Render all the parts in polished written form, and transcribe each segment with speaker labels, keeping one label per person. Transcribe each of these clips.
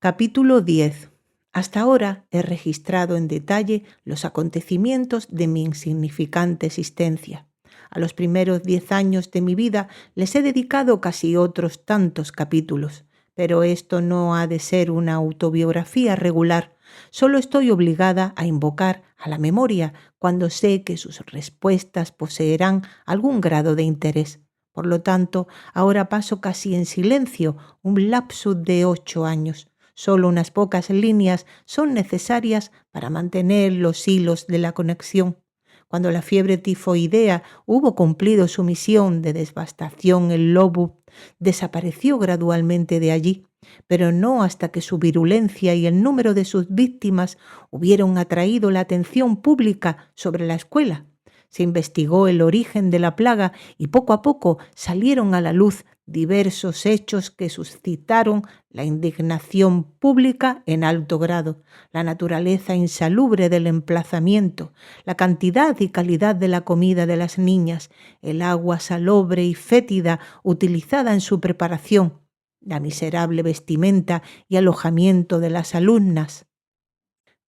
Speaker 1: Capítulo 10. Hasta ahora he registrado en detalle los acontecimientos de mi insignificante existencia. A los primeros 10 años de mi vida les he dedicado casi otros tantos capítulos, pero esto no ha de ser una autobiografía regular. Solo estoy obligada a invocar a la memoria cuando sé que sus respuestas poseerán algún grado de interés. Por lo tanto, ahora paso casi en silencio un lapsus de 8 años. Solo unas pocas líneas son necesarias para mantener los hilos de la conexión. Cuando la fiebre tifoidea hubo cumplido su misión de devastación en Lobub, desapareció gradualmente de allí, pero no hasta que su virulencia y el número de sus víctimas hubieron atraído la atención pública sobre la escuela. Se investigó el origen de la plaga y poco a poco salieron a la luz diversos hechos que suscitaron la indignación pública en alto grado: la naturaleza insalubre del emplazamiento, la cantidad y calidad de la comida de las niñas, el agua salobre y fétida utilizada en su preparación, la miserable vestimenta y alojamiento de las alumnas.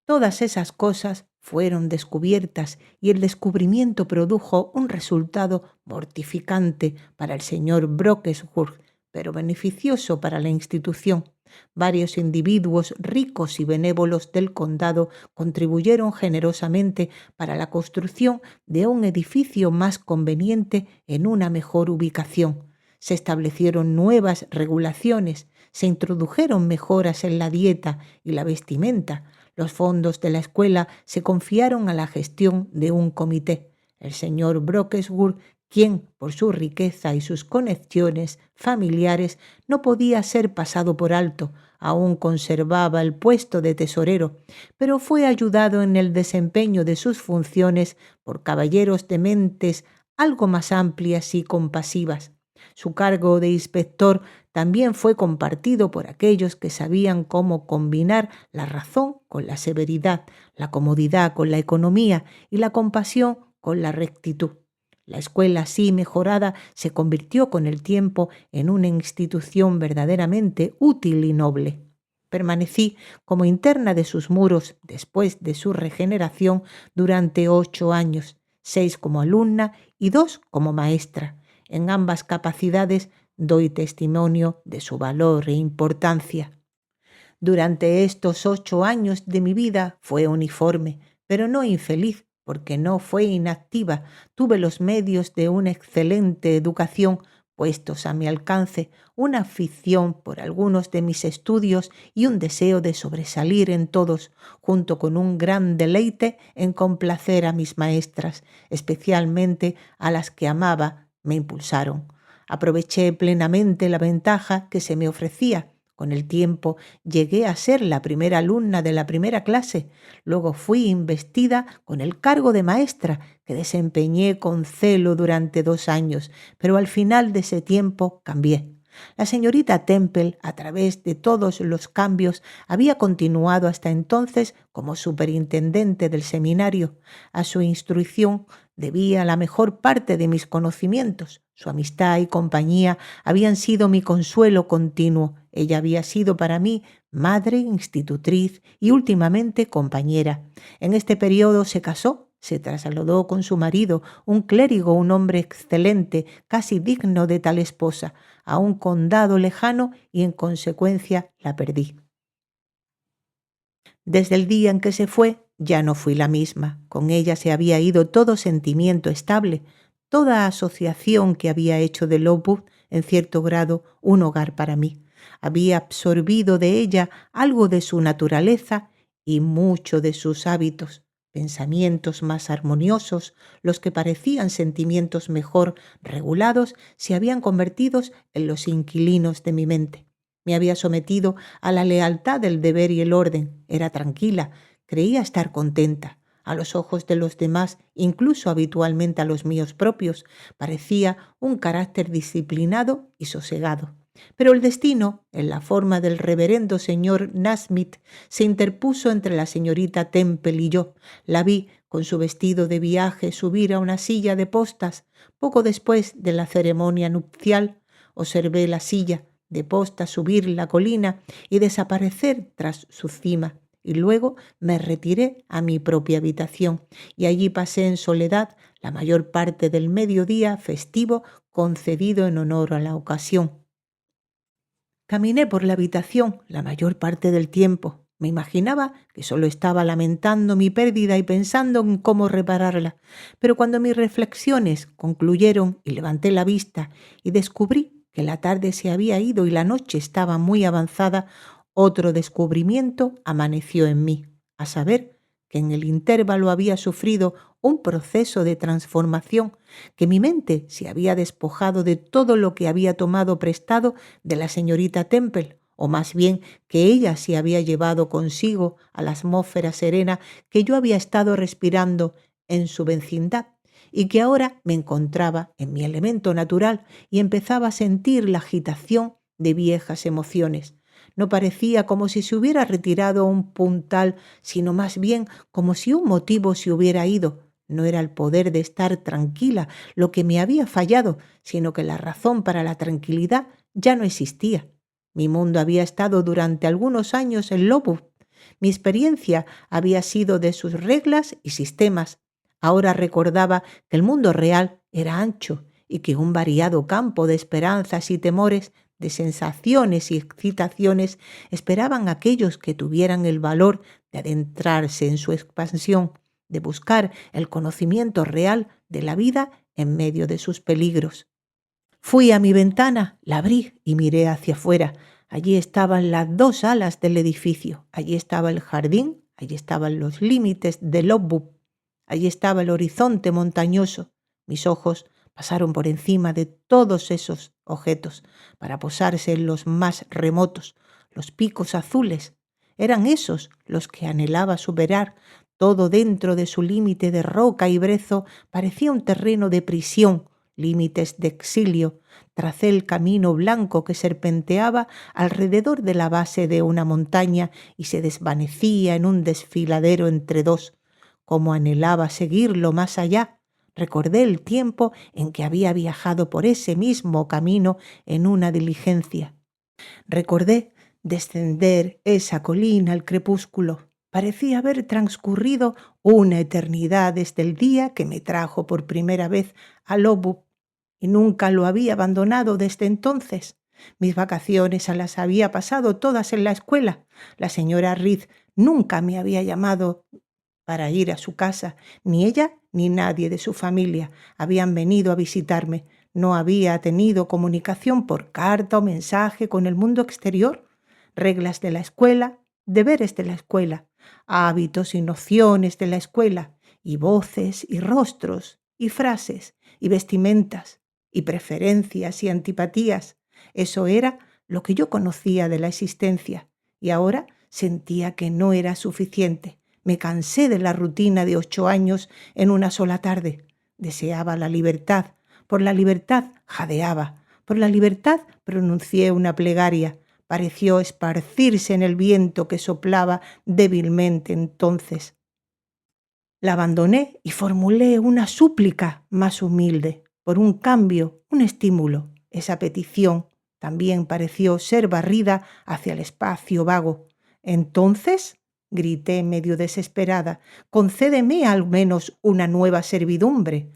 Speaker 1: Todas esas cosas fueron descubiertas y el descubrimiento produjo un resultado mortificante para el señor Brockesburg, pero beneficioso para la institución. Varios individuos ricos y benévolos del condado contribuyeron generosamente para la construcción de un edificio más conveniente en una mejor ubicación. Se establecieron nuevas regulaciones, se introdujeron mejoras en la dieta y la vestimenta. Los fondos de la escuela se confiaron a la gestión de un comité. El señor Brockesburg, quien, por su riqueza y sus conexiones familiares, no podía ser pasado por alto, aún conservaba el puesto de tesorero, pero fue ayudado en el desempeño de sus funciones por caballeros de mentes algo más amplias y compasivas. Su cargo de inspector también fue compartido por aquellos que sabían cómo combinar la razón con la severidad, la comodidad con la economía y la compasión con la rectitud. La escuela así mejorada se convirtió con el tiempo en una institución verdaderamente útil y noble. Permanecí como interna de sus muros después de su regeneración durante 8 años, 6 como alumna y 2 como maestra. En ambas capacidades doy testimonio de su valor e importancia. Durante estos 8 años de mi vida fue uniforme, pero no infeliz, porque no fue inactiva. Tuve los medios de una excelente educación puestos a mi alcance, una afición por algunos de mis estudios y un deseo de sobresalir en todos, junto con un gran deleite en complacer a mis maestras, especialmente a las que amaba, me impulsaron. Aproveché plenamente la ventaja que se me ofrecía. Con el tiempo llegué a ser la primera alumna de la primera clase. Luego fui investida con el cargo de maestra, que desempeñé con celo durante 2 años, pero al final de ese tiempo cambié. La señorita Temple, a través de todos los cambios, había continuado hasta entonces como superintendente del seminario. A su instrucción debía la mejor parte de mis conocimientos. Su amistad y compañía habían sido mi consuelo continuo. Ella había sido para mí madre, institutriz y últimamente compañera. En este periodo se casó. Se trasladó con su marido, un clérigo, un hombre excelente, casi digno de tal esposa, a un condado lejano y en consecuencia la perdí. Desde el día en que se fue, ya no fui la misma. Con ella se había ido todo sentimiento estable, toda asociación que había hecho de Lowood, en cierto grado, un hogar para mí. Había absorbido de ella algo de su naturaleza y mucho de sus hábitos. Pensamientos más armoniosos, los que parecían sentimientos mejor regulados, se habían convertido en los inquilinos de mi mente. Me había sometido a la lealtad del deber y el orden. Era tranquila, creía estar contenta. A los ojos de los demás, incluso habitualmente a los míos propios, parecía un carácter disciplinado y sosegado. Pero el destino, en la forma del reverendo señor Nasmith, se interpuso entre la señorita Temple y yo. La vi con su vestido de viaje subir a una silla de postas. Poco después de la ceremonia nupcial, observé la silla, de posta subir la colina y desaparecer tras su cima. Y luego me retiré a mi propia habitación y allí pasé en soledad la mayor parte del mediodía festivo concedido en honor a la ocasión. Caminé por la habitación la mayor parte del tiempo. Me imaginaba que solo estaba lamentando mi pérdida y pensando en cómo repararla, pero cuando mis reflexiones concluyeron y levanté la vista y descubrí que la tarde se había ido y la noche estaba muy avanzada, otro descubrimiento amaneció en mí, a saber que en el intervalo había sufrido un proceso de transformación, que mi mente se había despojado de todo lo que había tomado prestado de la señorita Temple, o más bien que ella se había llevado consigo a la atmósfera serena que yo había estado respirando en su vecindad, y que ahora me encontraba en mi elemento natural y empezaba a sentir la agitación de viejas emociones. No parecía como si se hubiera retirado un puntal, sino más bien como si un motivo se hubiera ido. No era el poder de estar tranquila lo que me había fallado, sino que la razón para la tranquilidad ya no existía. Mi mundo había estado durante algunos años en Lobo. Mi experiencia había sido de sus reglas y sistemas. Ahora recordaba que el mundo real era ancho y que un variado campo de esperanzas y temores, de sensaciones y excitaciones esperaban a aquellos que tuvieran el valor de adentrarse en su expansión, de buscar el conocimiento real de la vida en medio de sus peligros. Fui a mi ventana, la abrí y miré hacia afuera. Allí estaban las dos alas del edificio. Allí estaba el jardín, allí estaban los límites de Lockwood. Allí estaba el horizonte montañoso. Mis ojos pasaron por encima de todos esos objetos para posarse en los más remotos. Los picos azules eran esos los que anhelaba superar. Todo dentro de su límite de roca y brezo parecía un terreno de prisión, límites de exilio. Tracé el camino blanco que serpenteaba alrededor de la base de una montaña y se desvanecía en un desfiladero entre dos. Como anhelaba seguirlo más allá. Recordé el tiempo en que había viajado por ese mismo camino en una diligencia. Recordé descender esa colina al crepúsculo. Parecía haber transcurrido una eternidad desde el día que me trajo por primera vez a Lobo y nunca lo había abandonado desde entonces. Mis vacaciones las había pasado todas en la escuela. La señora Reed nunca me había llamado para ir a su casa. Ni ella ni nadie de su familia habían venido a visitarme. No había tenido comunicación por carta o mensaje con el mundo exterior. Reglas de la escuela, deberes de la escuela, hábitos y nociones de la escuela, y voces y rostros y frases y vestimentas y preferencias y antipatías. Eso era lo que yo conocía de la existencia y ahora sentía que no era suficiente. Me cansé de la rutina de 8 años en una sola tarde. Deseaba la libertad. Por la libertad jadeaba. Por la libertad pronuncié una plegaria. Pareció esparcirse en el viento que soplaba débilmente entonces. La abandoné y formulé una súplica más humilde, por un cambio, un estímulo. Esa petición también pareció ser barrida hacia el espacio vago. Entonces, grité medio desesperada, concédeme al menos una nueva servidumbre.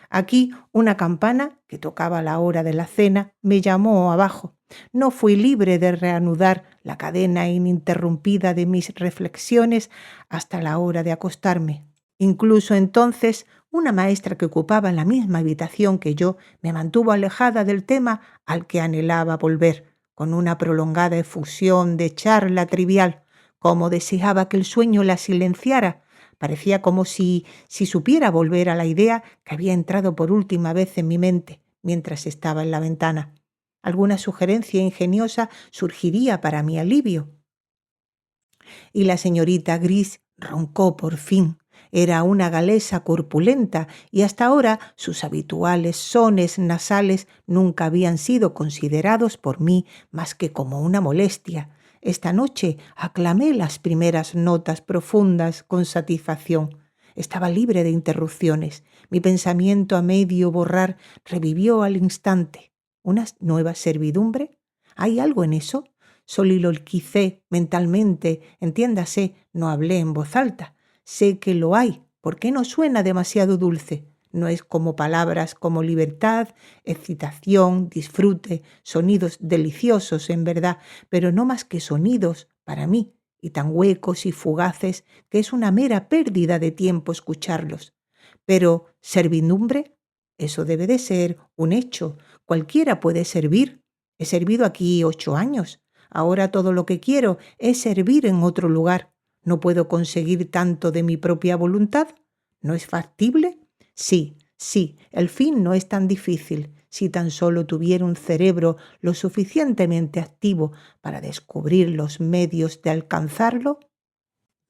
Speaker 1: Aquí una campana, que tocaba la hora de la cena, me llamó abajo. No fui libre de reanudar la cadena ininterrumpida de mis reflexiones hasta la hora de acostarme. Incluso entonces, una maestra que ocupaba la misma habitación que yo me mantuvo alejada del tema al que anhelaba volver, con una prolongada efusión de charla trivial, como deseaba que el sueño la silenciara. Parecía como si supiera volver a la idea que había entrado por última vez en mi mente mientras estaba en la ventana. Alguna sugerencia ingeniosa surgiría para mi alivio. Y la señorita Gris roncó por fin. Era una galesa corpulenta y hasta ahora sus habituales sones nasales nunca habían sido considerados por mí más que como una molestia. Esta noche aclamé las primeras notas profundas con satisfacción. Estaba libre de interrupciones. Mi pensamiento a medio borrar revivió al instante. ¿Una nueva servidumbre? ¿Hay algo en eso? Soliloquicé mentalmente, entiéndase, no hablé en voz alta. Sé que lo hay. ¿Por qué no suena demasiado dulce? No es como palabras como libertad, excitación, disfrute, sonidos deliciosos en verdad, pero no más que sonidos para mí, y tan huecos y fugaces que es una mera pérdida de tiempo escucharlos. Pero, ¿servidumbre? Eso debe de ser un hecho. Cualquiera puede servir. He servido aquí 8 años. Ahora todo lo que quiero es servir en otro lugar. ¿No puedo conseguir tanto de mi propia voluntad? ¿No es factible? Sí, sí, el fin no es tan difícil. Si tan solo tuviera un cerebro lo suficientemente activo para descubrir los medios de alcanzarlo.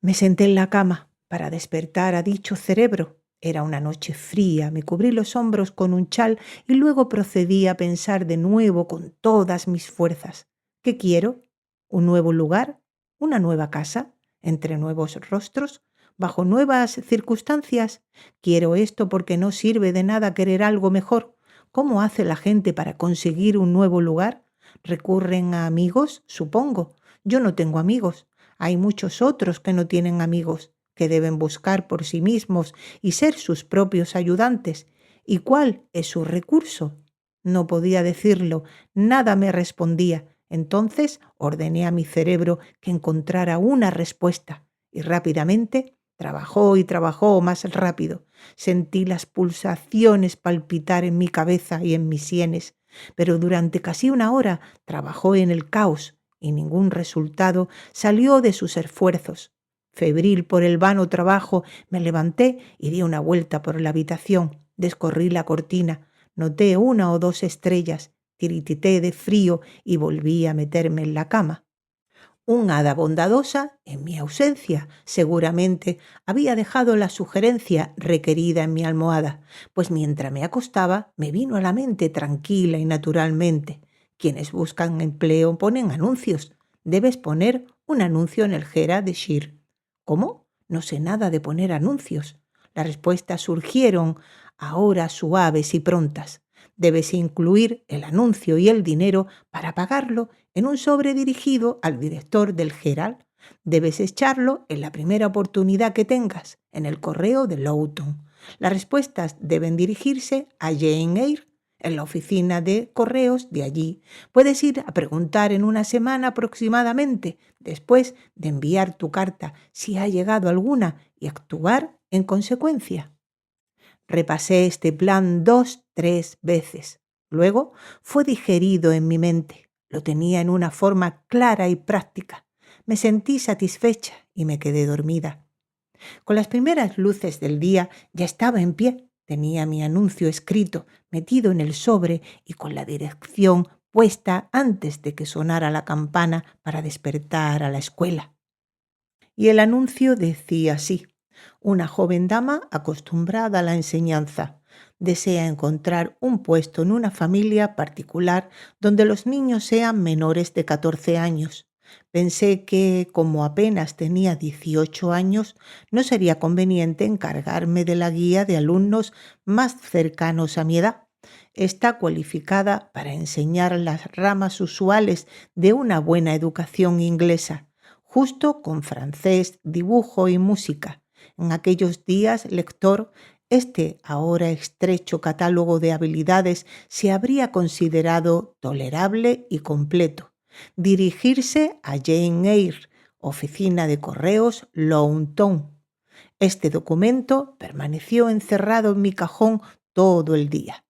Speaker 1: Me senté en la cama para despertar a dicho cerebro. Era una noche fría, me cubrí los hombros con un chal y luego procedí a pensar de nuevo con todas mis fuerzas. ¿Qué quiero? ¿Un nuevo lugar? ¿Una nueva casa? ¿Entre nuevos rostros? ¿Bajo nuevas circunstancias? Quiero esto porque no sirve de nada querer algo mejor. ¿Cómo hace la gente para conseguir un nuevo lugar? ¿Recurren a amigos? Supongo. Yo no tengo amigos. Hay muchos otros que no tienen amigos, que deben buscar por sí mismos y ser sus propios ayudantes. ¿Y cuál es su recurso? No podía decirlo, nada me respondía. Entonces ordené a mi cerebro que encontrara una respuesta y rápidamente trabajó y trabajó más rápido. Sentí las pulsaciones palpitar en mi cabeza y en mis sienes, pero durante casi una hora trabajó en el caos y ningún resultado salió de sus esfuerzos. Febril por el vano trabajo, me levanté y di una vuelta por la habitación. Descorrí la cortina, noté 1 o 2 estrellas, tiritité de frío y volví a meterme en la cama. Un hada bondadosa, en mi ausencia, seguramente había dejado la sugerencia requerida en mi almohada, pues mientras me acostaba me vino a la mente tranquila y naturalmente. Quienes buscan empleo ponen anuncios. Debes poner un anuncio en el Herald de Shire. ¿Cómo? No sé nada de poner anuncios. Las respuestas surgieron ahora suaves y prontas. Debes incluir el anuncio y el dinero para pagarlo en un sobre dirigido al director del Herald. Debes echarlo en la primera oportunidad que tengas, en el correo de Loughton. Las respuestas deben dirigirse a Jane Eyre, en la oficina de correos de allí. Puedes ir a preguntar en una semana aproximadamente, después de enviar tu carta, si ha llegado alguna, y actuar en consecuencia. Repasé este plan 2, 3 veces. Luego fue digerido en mi mente. Lo tenía en una forma clara y práctica. Me sentí satisfecha y me quedé dormida. Con las primeras luces del día ya estaba en pie. Tenía mi anuncio escrito, metido en el sobre y con la dirección puesta antes de que sonara la campana para despertar a la escuela. Y el anuncio decía así: una joven dama acostumbrada a la enseñanza desea encontrar un puesto en una familia particular donde los niños sean menores de 14 años. Pensé que, como apenas tenía 18 años, no sería conveniente encargarme de la guía de alumnos más cercanos a mi edad. Está cualificada para enseñar las ramas usuales de una buena educación inglesa, justo con francés, dibujo y música. En aquellos días, lector, este ahora estrecho catálogo de habilidades se habría considerado tolerable y completo. Dirigirse a Jane Eyre, oficina de correos Loughton. Este documento permaneció encerrado en mi cajón todo el día.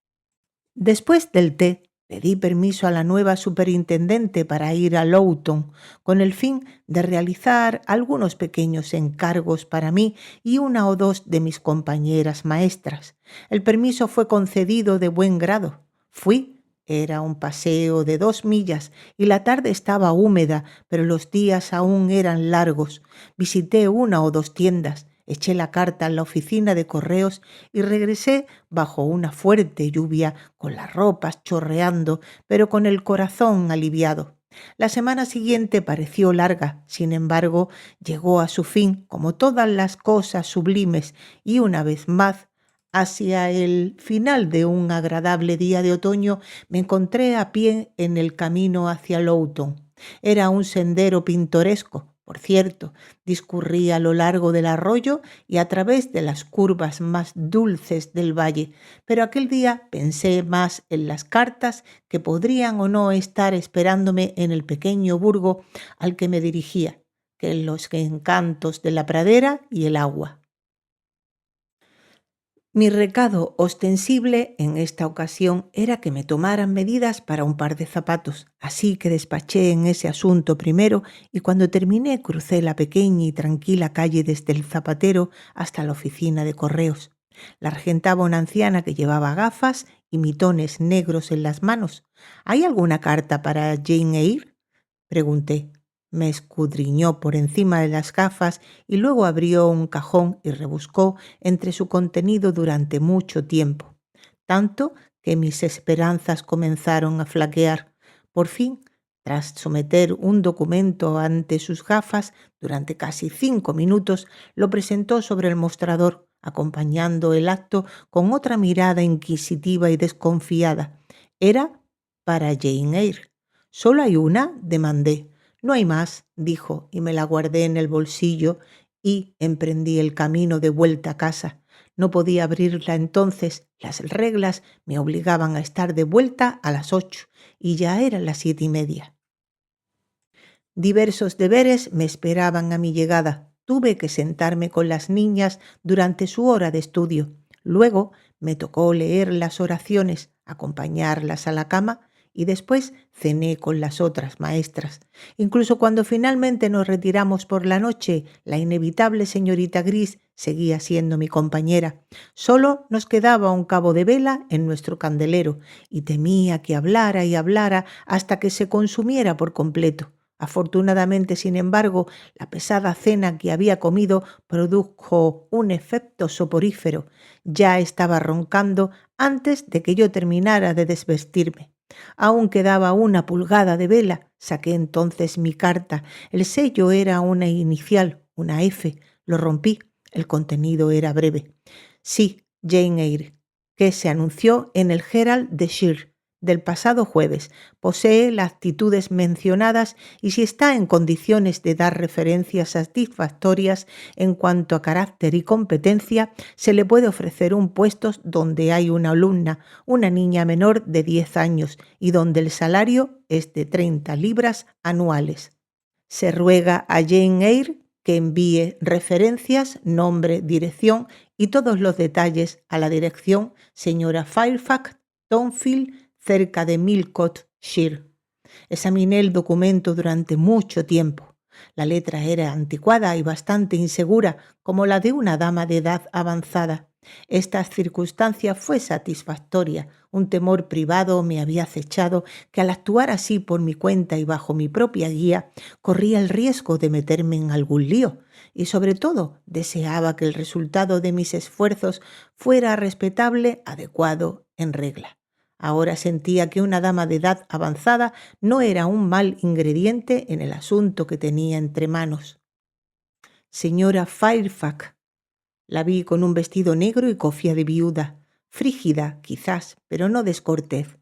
Speaker 1: Después del té, pedí permiso a la nueva superintendente para ir a Loughton con el fin de realizar algunos pequeños encargos para mí y 1 o 2 de mis compañeras maestras. El permiso fue concedido de buen grado. Fui. Era un paseo de 2 millas y la tarde estaba húmeda, pero los días aún eran largos. Visité 1 o 2 tiendas. Eché la carta en la oficina de correos y regresé bajo una fuerte lluvia, con las ropas chorreando, pero con el corazón aliviado. La semana siguiente pareció larga, sin embargo, llegó a su fin, como todas las cosas sublimes, y una vez más Hacia el final de un agradable día de otoño me encontré a pie en el camino hacia Loughton. Era un sendero pintoresco, por cierto, discurría a lo largo del arroyo y a través de las curvas más dulces del valle, pero aquel día pensé más en las cartas que podrían o no estar esperándome en el pequeño burgo al que me dirigía, que en los encantos de la pradera y el agua. Mi recado ostensible en esta ocasión era que me tomaran medidas para un par de zapatos, así que despaché en ese asunto primero y cuando terminé crucé la pequeña y tranquila calle desde el zapatero hasta la oficina de correos. La regentaba una anciana que llevaba gafas y mitones negros en las manos. ¿Hay alguna carta para Jane Eyre?, pregunté. Me escudriñó por encima de las gafas y luego abrió un cajón y rebuscó entre su contenido durante mucho tiempo, tanto que mis esperanzas comenzaron a flaquear. Por fin, tras someter un documento ante sus gafas durante casi 5 minutos, lo presentó sobre el mostrador, acompañando el acto con otra mirada inquisitiva y desconfiada. Era para Jane Eyre. ¿Solo hay una?, demandé. No hay más, dijo, y me la guardé en el bolsillo y emprendí el camino de vuelta a casa. No podía abrirla entonces. Las reglas me obligaban a estar de vuelta a las 8 y ya eran las 7:30. Diversos deberes me esperaban a mi llegada. Tuve que sentarme con las niñas durante su hora de estudio. Luego me tocó leer las oraciones, acompañarlas a la cama y después cené con las otras maestras. Incluso cuando finalmente nos retiramos por la noche, la inevitable señorita Gris seguía siendo mi compañera. Solo nos quedaba un cabo de vela en nuestro candelero y temía que hablara y hablara hasta que se consumiera por completo. Afortunadamente, sin embargo, la pesada cena que había comido produjo un efecto soporífero. Ya estaba roncando antes de que yo terminara de desvestirme. Aún quedaba una pulgada de vela. Saqué entonces mi carta. El sello era una inicial, una F. Lo rompí. El contenido era breve. Sí, Jane Eyre, que se anunció en el Herald de Shire del pasado jueves. Posee las actitudes mencionadas y si está en condiciones de dar referencias satisfactorias en cuanto a carácter y competencia, se le puede ofrecer un puesto donde hay una alumna, una niña menor de 10 años y donde el salario es de 30 libras anuales. Se ruega a Jane Eyre que envíe referencias, nombre, dirección y todos los detalles a la dirección señora Fairfax, Thornfield, cerca de Millcote, Shire. Examiné el documento durante mucho tiempo. La letra era anticuada y bastante insegura, como la de una dama de edad avanzada. Esta circunstancia fue satisfactoria. Un temor privado me había acechado que al actuar así por mi cuenta y bajo mi propia guía, corría el riesgo de meterme en algún lío y sobre todo deseaba que el resultado de mis esfuerzos fuera respetable, adecuado, en regla. Ahora sentía que una dama de edad avanzada no era un mal ingrediente en el asunto que tenía entre manos. Señora Fairfax. La vi con un vestido negro y cofia de viuda, frígida quizás, pero no descortez.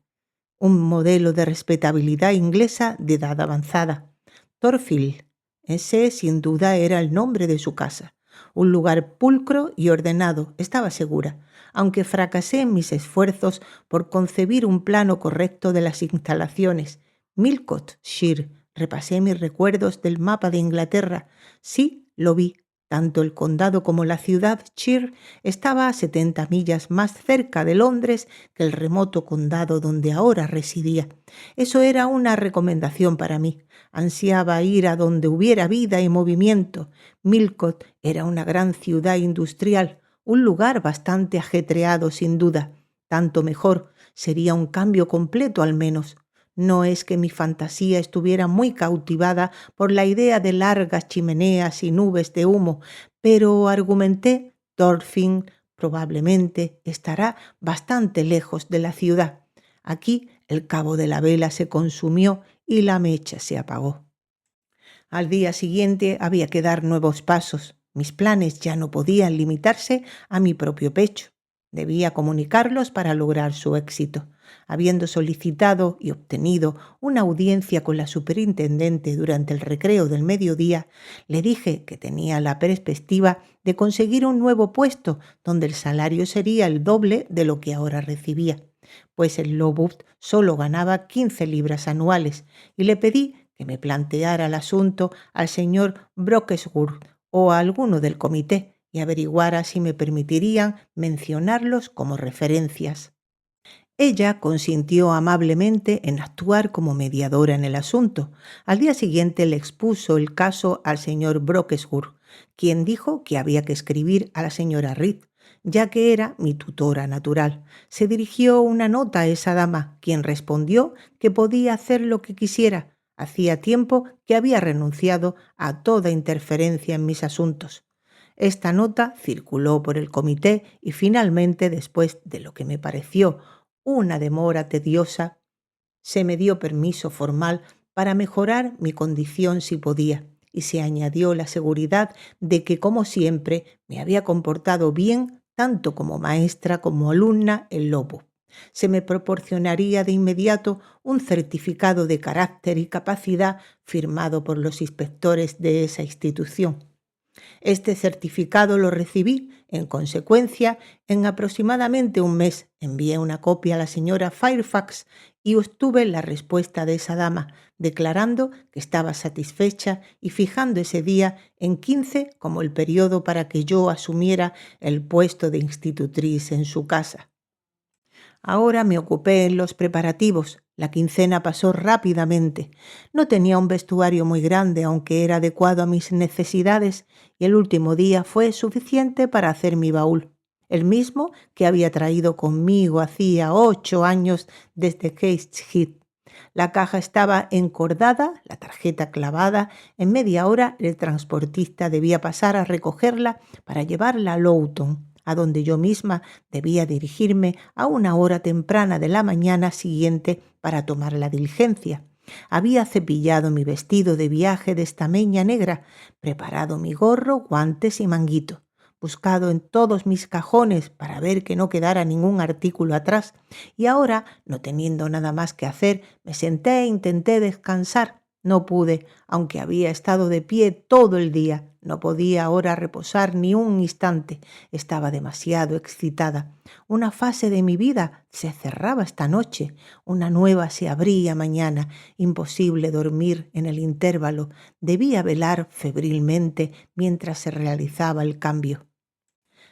Speaker 1: Un modelo de respetabilidad inglesa de edad avanzada. Thornfield, ese sin duda era el nombre de su casa. Un lugar pulcro y ordenado, estaba segura, aunque fracasé en mis esfuerzos por concebir un plano correcto de las instalaciones. Millcote, Shire. Repasé mis recuerdos del mapa de Inglaterra. Sí, lo vi. Tanto el condado como la ciudad Shire estaba a 70 millas más cerca de Londres que el remoto condado donde ahora residía. Eso era una recomendación para mí. Ansiaba ir a donde hubiera vida y movimiento. Millcote era una gran ciudad industrial, un lugar bastante ajetreado sin duda. Tanto mejor, sería un cambio completo al menos. No es que mi fantasía estuviera muy cautivada por la idea de largas chimeneas y nubes de humo, pero argumenté, Thornfield probablemente estará bastante lejos de la ciudad. Aquí el cabo de la vela se consumió y la mecha se apagó. Al día siguiente había que dar nuevos pasos. Mis planes ya no podían limitarse a mi propio pecho. Debía comunicarlos para lograr su éxito. Habiendo solicitado y obtenido una audiencia con la superintendente durante el recreo del mediodía, le dije que tenía la perspectiva de conseguir un nuevo puesto donde el salario sería el doble de lo que ahora recibía, pues en Lowood solo ganaba 15 libras anuales, y le pedí que me planteara el asunto al señor Brockesworth o a alguno del comité y averiguara si me permitirían mencionarlos como referencias. Ella consintió amablemente en actuar como mediadora en el asunto. Al día siguiente le expuso el caso al señor Brockesworth, quien dijo que había que escribir a la señora Reed, ya que era mi tutora natural. Se dirigió una nota a esa dama, quien respondió que podía hacer lo que quisiera. Hacía tiempo que había renunciado a toda interferencia en mis asuntos. Esta nota circuló por el comité y finalmente, después de lo que me pareció una demora tediosa, se me dio permiso formal para mejorar mi condición si podía, y se añadió la seguridad de que, como siempre, me había comportado bien tanto como maestra como alumna en Lowood. Se me proporcionaría de inmediato un certificado de carácter y capacidad firmado por los inspectores de esa institución. Este certificado lo recibí, en consecuencia, en aproximadamente un mes. Envié una copia a la señora Fairfax y obtuve la respuesta de esa dama, declarando que estaba satisfecha y fijando ese día en 15 como el periodo para que yo asumiera el puesto de institutriz en su casa. Ahora me ocupé en los preparativos. La quincena pasó rápidamente. No tenía un vestuario muy grande, aunque era adecuado a mis necesidades, y el último día fue suficiente para hacer mi baúl, el mismo que había traído conmigo hacía 8 años desde Gateshead. La caja estaba encordada, la tarjeta clavada. En media hora el transportista debía pasar a recogerla para llevarla a Loughton, a donde yo misma debía dirigirme a una hora temprana de la mañana siguiente para tomar la diligencia. Había cepillado mi vestido de viaje de estameña negra, preparado mi gorro, guantes y manguito, buscado en todos mis cajones para ver que no quedara ningún artículo atrás, y ahora, no teniendo nada más que hacer, me senté e intenté descansar. No pude, aunque había estado de pie todo el día. No podía ahora reposar ni un instante. Estaba demasiado excitada. Una fase de mi vida se cerraba esta noche. Una nueva se abría mañana. Imposible dormir en el intervalo. Debía velar febrilmente mientras se realizaba el cambio.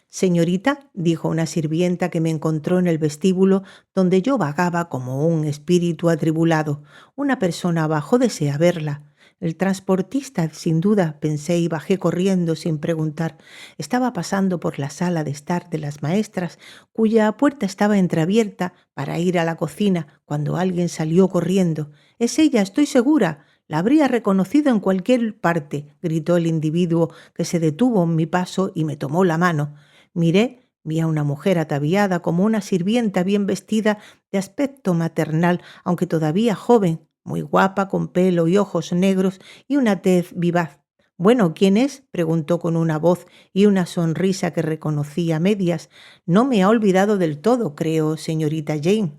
Speaker 1: «Señorita», dijo una sirvienta que me encontró en el vestíbulo, donde yo vagaba como un espíritu atribulado. «Una persona abajo desea verla». «El transportista, sin duda», pensé y bajé corriendo sin preguntar. Estaba pasando por la sala de estar de las maestras, cuya puerta estaba entreabierta para ir a la cocina, cuando alguien salió corriendo. «Es ella, estoy segura. La habría reconocido en cualquier parte», gritó el individuo, que se detuvo en mi paso y me tomó la mano. Miré, vi a una mujer ataviada como una sirvienta, bien vestida, de aspecto maternal, aunque todavía joven, muy guapa, con pelo y ojos negros y una tez vivaz. «Bueno, ¿quién es?», preguntó con una voz y una sonrisa que reconocí a medias. «No me ha olvidado del todo, creo, señorita Jane».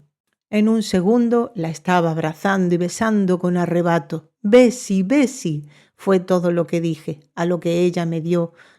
Speaker 1: En un segundo la estaba abrazando y besando con arrebato. «Bessie, Bessie», fue todo lo que dije, a lo que ella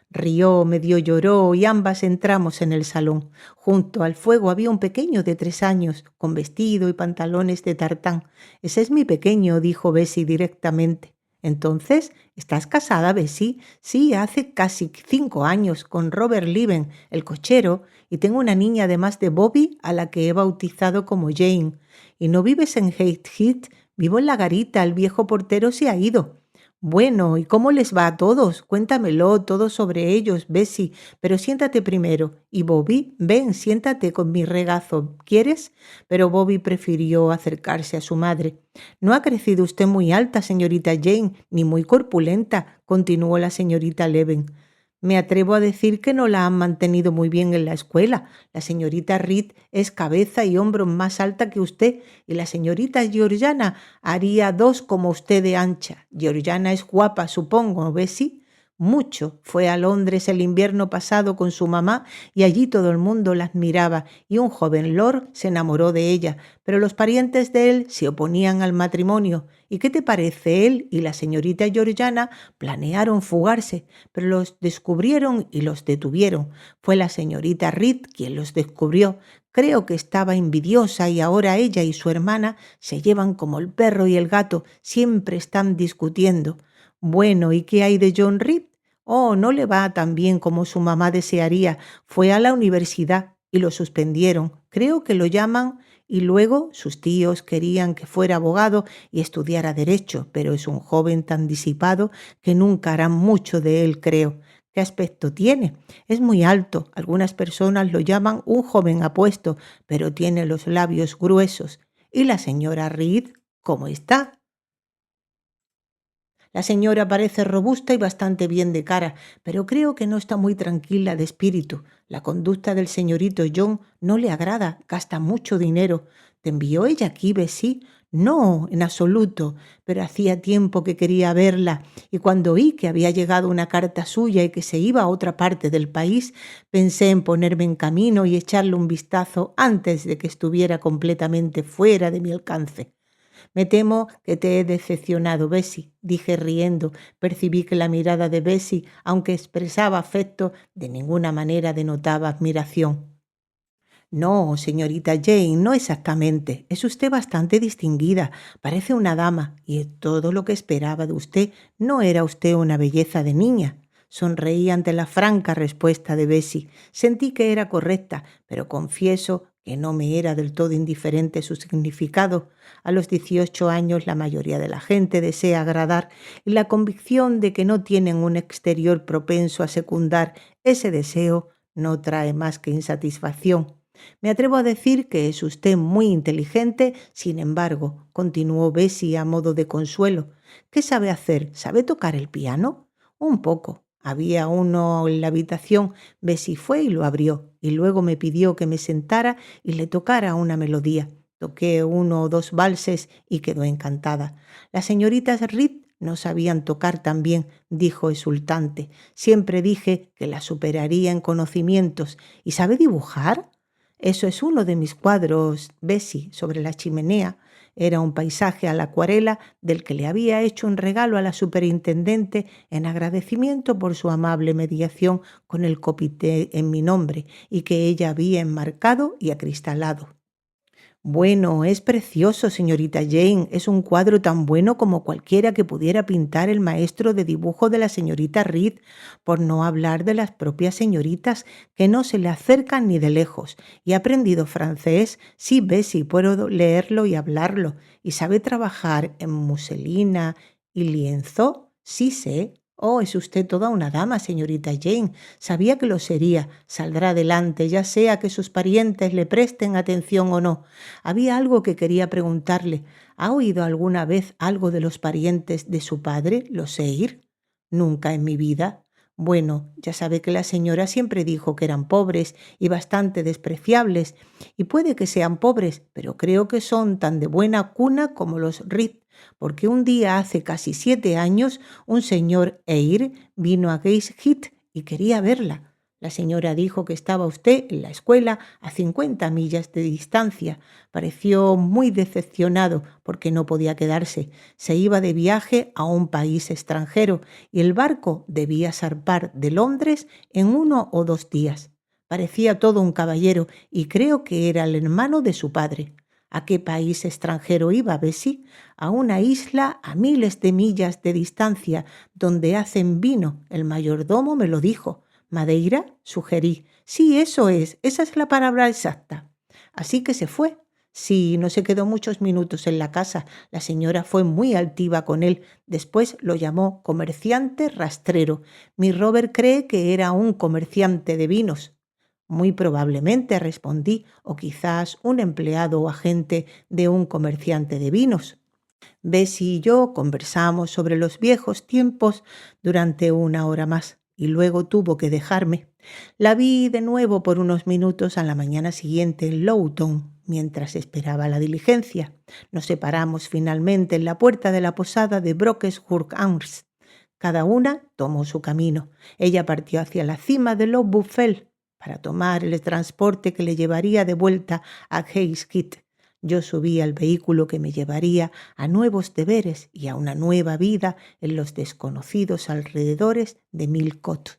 Speaker 1: rió, medio lloró y ambas entramos en el salón. Junto al fuego había un pequeño de 3 años, con vestido y pantalones de tartán. «Ese es mi pequeño», dijo Bessie directamente. «Entonces, ¿estás casada, Bessie?» «Sí, hace casi 5 años, con Robert Leven, el cochero, y tengo una niña además de Bobby, a la que he bautizado como Jane». «¿Y no vives en Gateshead?» «Vivo en la garita, el viejo portero se ha ido». «Bueno, ¿y cómo les va a todos? Cuéntamelo todo sobre ellos, Bessie, pero siéntate primero. Y Bobby, ven, siéntate con mi regazo, ¿quieres?». Pero Bobby prefirió acercarse a su madre. «No ha crecido usted muy alta, señorita Jane, ni muy corpulenta», continuó la señorita Leven. «Me atrevo a decir que no la han mantenido muy bien en la escuela. La señorita Reed es cabeza y hombros más alta que usted, y la señorita Georgiana haría 2 como usted de ancha. Georgiana es guapa, supongo, Bessie». Mucho. Fue a Londres el invierno pasado con su mamá y allí todo el mundo la admiraba y un joven lord se enamoró de ella, pero los parientes de él se oponían al matrimonio. ¿Y qué te parece? Él y la señorita Georgiana planearon fugarse, pero los descubrieron y los detuvieron. Fue la señorita Reed quien los descubrió. Creo que estaba envidiosa y ahora ella y su hermana se llevan como el perro y el gato, siempre están discutiendo. Bueno, ¿y qué hay de John Reed? Oh, no le va tan bien como su mamá desearía. Fue a la universidad y lo suspendieron. Creo que lo llaman y luego sus tíos querían que fuera abogado y estudiara derecho, pero es un joven tan disipado que nunca harán mucho de él, creo. ¿Qué aspecto tiene? Es muy alto. Algunas personas lo llaman un joven apuesto, pero tiene los labios gruesos. ¿Y la señora Reed? ¿Cómo está? La señora parece robusta y bastante bien de cara, pero creo que no está muy tranquila de espíritu. La conducta del señorito John no le agrada, gasta mucho dinero. ¿Te envió ella aquí, Bessie? No, en absoluto, pero hacía tiempo que quería verla y cuando oí que había llegado una carta suya y que se iba a otra parte del país, pensé en ponerme en camino y echarle un vistazo antes de que estuviera completamente fuera de mi alcance. Me temo que te he decepcionado, Bessie, dije riendo. Percibí que la mirada de Bessie, aunque expresaba afecto, de ninguna manera denotaba admiración. No, señorita Jane, no exactamente. Es usted bastante distinguida, parece una dama, y es todo lo que esperaba de usted. No era usted una belleza de niña. Sonreí ante la franca respuesta de Bessie. Sentí que era correcta, pero confieso que no me era del todo indiferente su significado. A los 18 años la mayoría de la gente desea agradar y la convicción de que no tienen un exterior propenso a secundar ese deseo no trae más que insatisfacción. Me atrevo a decir que es usted muy inteligente, sin embargo, continuó Bessie a modo de consuelo. ¿Qué sabe hacer? ¿Sabe tocar el piano? Un poco. Había uno en la habitación. Bessie fue y lo abrió, y luego me pidió que me sentara y le tocara una melodía. Toqué uno o dos valses y quedó encantada. Las señoritas Reed no sabían tocar tan bien, dijo exultante. Siempre dije que la superaría en conocimientos. ¿Y sabe dibujar? Eso es uno de mis cuadros, Bessie, sobre la chimenea. Era un paisaje a la acuarela del que le había hecho un regalo a la superintendente en agradecimiento por su amable mediación con el comité en mi nombre y que ella había enmarcado y acristalado. Bueno, es precioso, señorita Jane. Es un cuadro tan bueno como cualquiera que pudiera pintar el maestro de dibujo de la señorita Reed, por no hablar de las propias señoritas que no se le acercan ni de lejos. Y ha aprendido francés. Sí, Bessie, puedo leerlo y hablarlo. ¿Y sabe trabajar en muselina y lienzo? Sí sé. Oh, es usted toda una dama, señorita Jane. Sabía que lo sería. Saldrá adelante, ya sea que sus parientes le presten atención o no. Había algo que quería preguntarle. ¿Ha oído alguna vez algo de los parientes de su padre, los Seir? Nunca en mi vida. Bueno, ya sabe que la señora siempre dijo que eran pobres y bastante despreciables, y puede que sean pobres, pero creo que son tan de buena cuna como los Reed, porque un día hace casi 7 años un señor Eyre vino a Gateshead y quería verla. La señora dijo que estaba usted en la escuela a 50 millas de distancia. Pareció muy decepcionado porque no podía quedarse. Se iba de viaje a un país extranjero y el barco debía zarpar de Londres en 1 o 2 días. Parecía todo un caballero y creo que era el hermano de su padre. ¿A qué país extranjero iba, Bessie? A una isla a miles de millas de distancia donde hacen vino. El mayordomo me lo dijo. ¿Madeira? Sugerí. Sí, eso es. Esa es la palabra exacta. Así que se fue. Sí, no se quedó muchos minutos en la casa. La señora fue muy altiva con él. Después lo llamó comerciante rastrero. Mi Robert cree que era un comerciante de vinos. Muy probablemente, respondí, o quizás un empleado o agente de un comerciante de vinos. Bessie y yo conversamos sobre los viejos tiempos durante 1 hora más y luego tuvo que dejarme. La vi de nuevo por unos minutos a la mañana siguiente en Lowton, mientras esperaba la diligencia. Nos separamos finalmente en la puerta de la posada de Brockesworth Arms. Cada una tomó su camino. Ella partió hacia la cima de los Buffel para tomar el transporte que le llevaría de vuelta a Hayskit. Yo subí al vehículo que me llevaría a nuevos deberes y a una nueva vida en los desconocidos alrededores de Millcote.